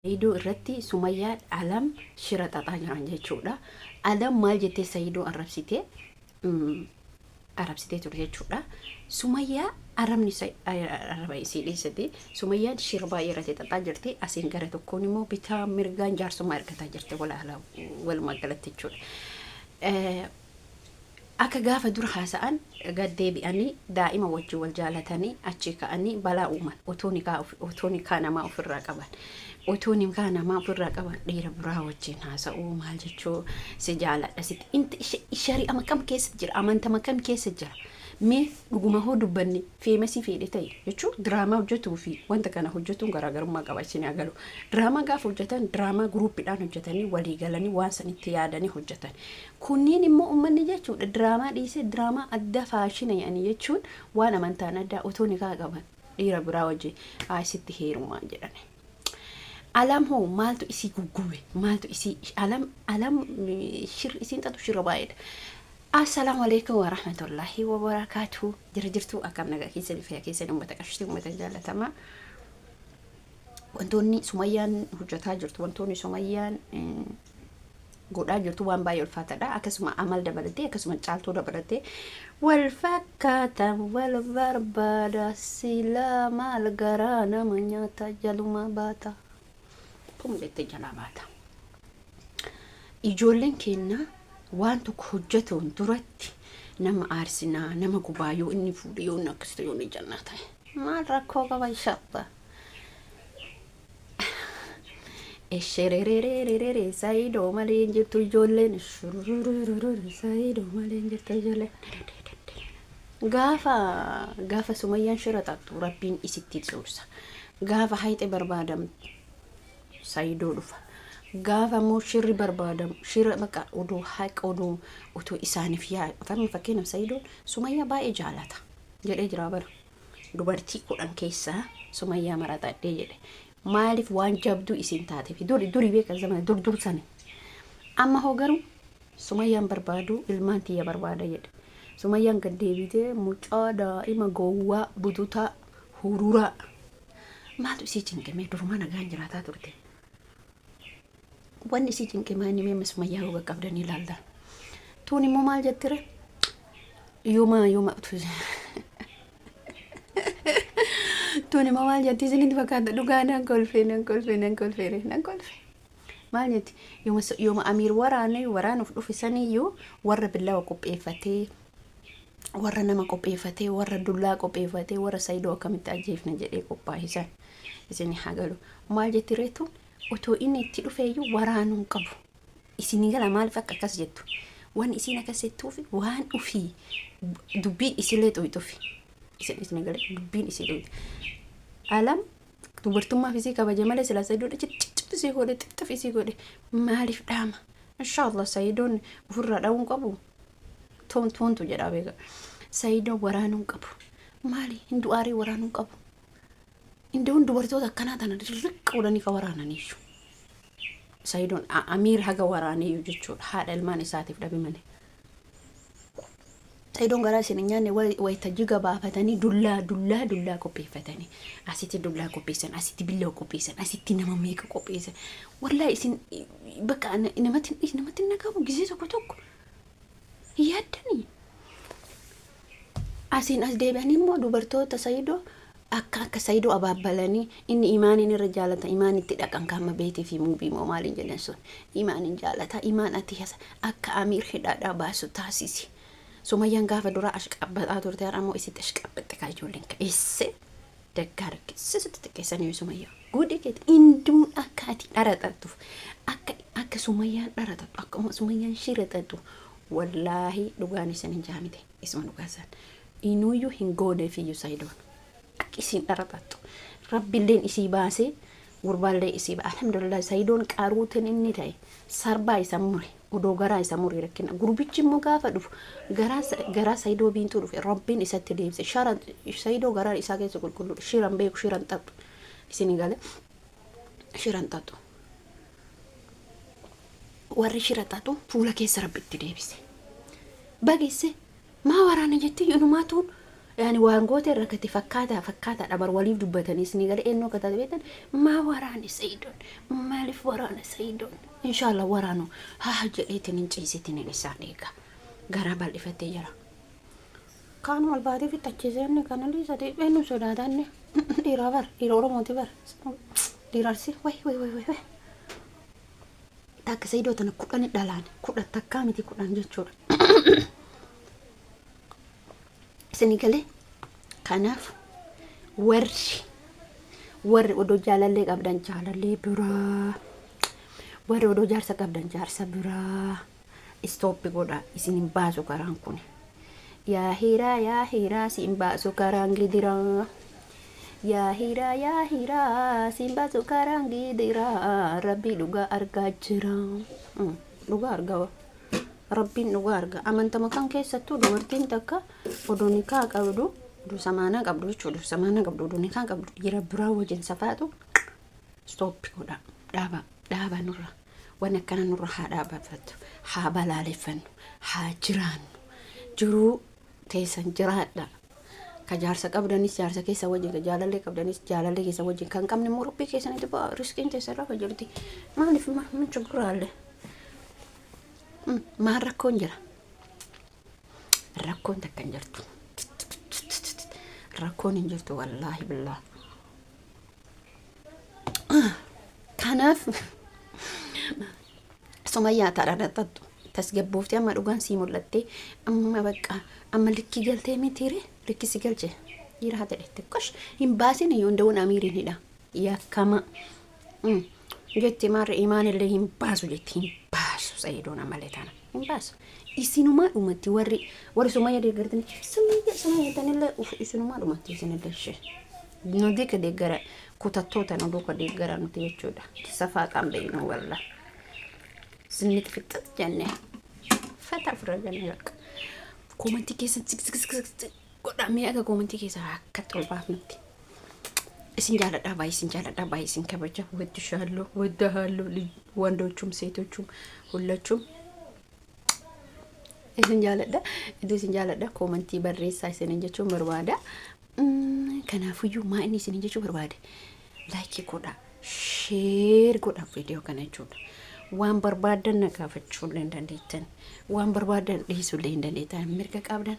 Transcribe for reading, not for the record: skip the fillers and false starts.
Saidoo irratti Sumayyaan alam shira xaxaa jiran jechuudha. Alam maal jettee Saidoo arrabsitee ture jechuudha. Sumayyaa aramni arraba isii dhiisate Sumayyaan shira baay'ee irratti xaxaa jirti. Asiin gara tokkoon immoo bitaa mirgaan jaarsummaa ergataa jirti walumaa galatti jechuudha. Akka gaafa dura haasa'an gaddeebi'anii daa'ima wajjin wal jaalatanii achi ka'anii balaa uuman otoo nikaa namaa ofirraa qaban. Otoo nikaa namaa ofirraa qaban dhiira biraa wajjin haasa'uu maal jechuu si jaaladha sitti. Inti shari'a makam keessa jira amanta makam keessa jira. Mee dhuguma hoo dubbanni feemesii fedhe ta'e jechuun diraamaa hojjetuu fi wanta kana hojjetuun garaagarummaa qabaachanii agalu. Diraamaa gaafa hojjetan diraamaa guruuppiidhaan hojjetanii walii galanii waan sanitti yaadanii hojjetan. Kunniin immoo uummanni jechuudha diraamaa dhiisee diraamaa adda faashina yaa'anii jechuun waan amantaan addaa otoo nikaa qaban dhiira biraa wajjin sitti heerumaa jedhan. Alam hoo maaltu isii guggube maaltu isii alam shir isiin xatu shira baay'eedha. السلام عليكم ورحمة الله وبركاته. جرجرتو أكم نجا كيسة فيها كيسة يوم بتكشتي وما تجعل تمام. وانتوني سميان هجتها جرت وانتوني سميان قد جرتو وان بايو الفترة أكسم عمل دبلتي أكسم جالتو دبلتي والفكة والبربادة سلام الجرانا من يتجلو ما باتا بوم يتجلو باتا يجولن كنا وانتو كحجتون درتي نما أرسنا نما قبايو إني فوديو نكستيو نجناته ما ركوكا بيشطة الشريريريريري سايدو مالين جرتو جولين الشرورورورور سايدو مالين جرتو جولين غافا سميان شرطاتو ربين إسيتي سورسا غافا حيتي بربادم سايدو دفا غافا مو شر بربادم شر بقى ودو حق ودو وتو إساني فيها فمن فكينا سايدو سميا باي جالتا جري جرابر دوبرتي قران كيسا سميا مرات دي جري مالف وان جابدو إسين تاتي في دوري بيك زمان دور سنة أما هو قرو سميان بربادو المانتي يا بربادا يد سميان قد ديبيتي مجادا إما قوة بدوتا هورورا ما تو سيجن كمي درمانا غانجراتا تورتي وان سيجن كماني ميم سميا هو قبدني لالدا توني مو مال جتره يوما توني ما مال جتي سنين فكاد دوغانا نكول في مال جتي يوم أمير ورانو في سنيو ور بالله وقبيفتي ور نما قبيفتي ور دولا قبيفتي ور سايدو كم تأجيف نجري قبايسان إذن حاجلو مال جتي ريتو وتو إني تلو فيو ورانو قبو إسيني غلا مال فك كاس جتو وان إسينا كاسيتو في وان وفي دبين إسيلتو يتوفي إسيني غلا دبين إسيلتو alam dubartummaa fi sii kabaja malee sila Saidoon cicciti sii godhe xixifi sii godhe maaliif dhaama inshallah Saidoon ofirraa dhabuun qabu toontu jedhaa beeka Saidoon waraanuun qabu maali hindu aarii waraanuun qabu hinduun dubartoota akkanaa tana dirriqa godhanii ka waraananiishu Saidoon amiir haga waraaniyyuu jechuudha haadha ilmaan isaatiif dhabe malee Saidoon garaa isin nyaanne wayita jiga baafatanii dullaa qopheeffatanii asitti dullaa qopheessan asitti billaa qopheessan asitti nama meeqa qopheessan wallahi isin bakka namatti nagamu gisee tokko yaaddanii asin as deebi'anii immoo dubartoota Saidoo akka Saidoo abaabbalanii inni imaaniin irra jaalata imaanitti dhaqan kaama beetii fi muubii moo maaliin jedhan sun imaaniin jaalata imaan ati akka amiir hidhaadhaa baasu taasisi Sumayyaan gaafa dura ashqabbataa turte har'ammoo isitti ashqabbatte kaa ijoolleen ka'eesse daggaara keessatti xiqqeessanii Sumayyaa godhe keeti induun akka ati dharatattuuf akka Sumayyaan dharatattu akkuma Sumayyaan shiratattu wallaahi dhugaan isin hin jaamite isuma dhugaasan inuuyyuu hin gooneefiyyuu Saidoon akka isin dharatattu rabbiilleen isii baasee gurbaallee isii alhamdulillah Saidoon qaaruutiin inni ta'e sarbaa isa mure udoo garaa isa murii rakkina gurbichi immoo gaafa dhufu garaa Saidoo biintuu dhufe rabbiin isatti deebise sharan Saidoo garaa isaa keessa qulqullu shiran beeku shiran xaxu isin gale shiran xaxu warri shira xaxu fuula keessa rabbitti deebise bageesse maa waraana jetti yunumaatuun يعني وانقوت الركتي فكاتا دبر وليف دبتني سني قال إنه كتبتن ما وراني سيدون ما لف ورانا سيدون إن شاء الله ورانو ها جئتني نجيستني نسانيكا قرب الإفتي جرا كانوا البادي في تجهيزني كانوا لي زدي إنه سوداني ديرا موتي بر ديرارسي وي تاك سيدو تنا كودن دالان كودن تكامتي كودن جچور سنيكالي كناف ور ودو جالالي قبدان جالالي برا ور ودو جارسا قبدان جارسا برا استوبي قودا اسين باسو كران كوني يا هيرا سين باسو كران غديرا يا هيرا سين باسو كران غديرا ربي دوغا ارغا جرا دوغا ارغا ربي دوغا ارغا امانتا مكان كيساتو دورتين تكا ودونيكا قبدو دو سمانا قبدو چودو سمانا قبدو دونيكا قبدو يرا برا وجن سفاتو ستوب كودا دابا نورا وانا كان نورا دابا فتو حابلالفن حاجران جرو تيسن جرادا كجارسا قبدانيس جارسا كيسا وجن كجالالي قبدانيس جالالي كيسا وجن كان كم نمربي كيسا نتبا رسكين تيسرا كجلتي ما نفي ما من شكرا ما ركون جرا ركون تكن جرتو ركون جرتو والله بالله كناف سمية ترى تطو تسجبوفتي أما دوغان سيمو لتي أما بقى أما لكي جلتي ميتيري لكي سيجلتي يرها تلتكش هم باسين يوندون أميرين هنا يا كما جتي مار إيمان اللي هم باسو جتي هم باسو سيدونا مالتانا هم باسو إسينوما أمتي وري سمية دي قردني سمية تانيلا إسينوما أمتي سنلشي نوديك دي قرأ كوتاتوتا ندوك دي قرأ نتيجة جودا صفات عم بينو والله سنت في الجنة فتح في الجنة لك كومنتي كيسة قد عمي أجا كومنتي كيسة كتر الباب نتي سنجالة دابا سنجالة سنكبجة ودشالو ودهالو واندوچum سيتوچum ሁላችሁም سنجالة دا كومنتي بريسا سنجاچum بربادا كنافيو ما إني سنجاچum بربادا لايك كودا شير كودا فيديو كناچون وان بربادن نكافتشون لندن ديتن وان بربادن ديسو لندن ديتن مركك أبدان